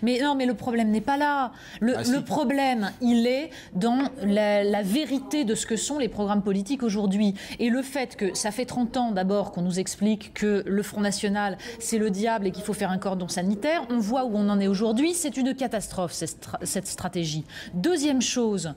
Mais non, mais le problème n'est pas là. Le problème, il est dans la vérité de ce que sont les programmes politiques aujourd'hui. Et le fait que ça fait 30 ans d'abord qu'on nous explique que le Front National, c'est le diable et qu'il faut faire un cordon sanitaire, on voit où on en est aujourd'hui, c'est une catastrophe, cette stratégie. Deuxième chose...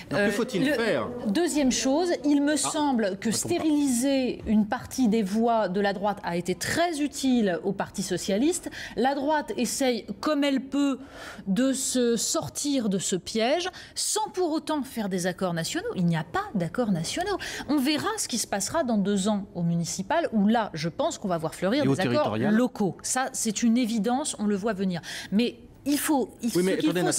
que faut-il faire ? Deuxième chose, il me semble que stériliser une partie des voix de la droite a été très utile au Parti socialiste. La droite essaye, comme elle peut, de se sortir de ce piège, sans pour autant faire des accords nationaux. Il n'y a pas d'accords nationaux. On verra ce qui se passera dans 2 ans au municipal, où là, je pense qu'on va voir fleurir des accords locaux. Ça, c'est une évidence, on le voit venir. Mais il faut, c'est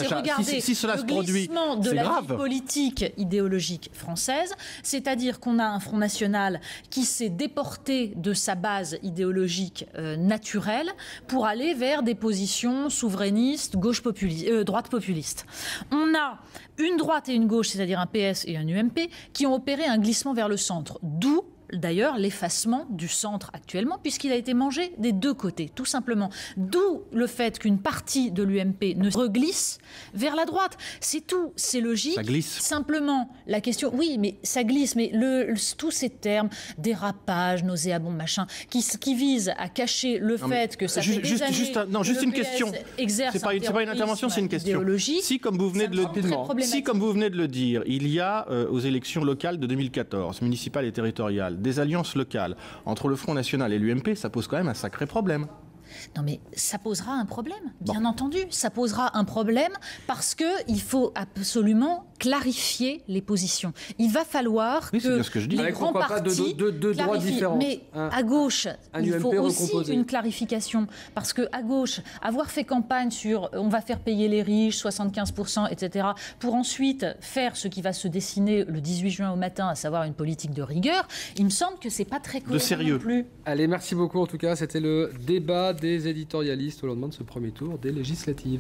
regarder si cela le se produit, glissement de la vie politique idéologique française, c'est-à-dire qu'on a un Front National qui s'est déporté de sa base idéologique naturelle pour aller vers des positions souverainistes, droite populiste. On a une droite et une gauche, c'est-à-dire un PS et un UMP, qui ont opéré un glissement vers le centre, d'où d'ailleurs l'effacement du centre actuellement, puisqu'il a été mangé des 2 côtés, tout simplement. D'où le fait qu'une partie de l'UMP ne reglisse vers la droite. C'est tout, c'est logique. Ça glisse. Simplement, la question... Oui, mais ça glisse, mais tous ces termes, dérapage, nauséabond, machin, qui visent à cacher le fait que ça fait des années... Juste une question. C'est pas une intervention, c'est une question. Si, comme vous venez de le dire, il y a aux élections locales de 2014, municipales et territoriales, des alliances locales entre le Front National et l'UMP, ça pose quand même un sacré problème. Non mais ça posera un problème, bien entendu. Ça posera un problème parce qu'il faut absolument clarifier les positions. Il va falloir que les grands partis deux droits différents. Mais à gauche, il faut aussi une clarification. Parce qu'à gauche, avoir fait campagne sur on va faire payer les riches, 75%, etc., pour ensuite faire ce qui va se dessiner le 18 juin au matin, à savoir une politique de rigueur, il me semble que c'est pas très cohérent non plus. Allez, merci beaucoup en tout cas. C'était le débat des éditorialistes au lendemain de ce premier tour des législatives.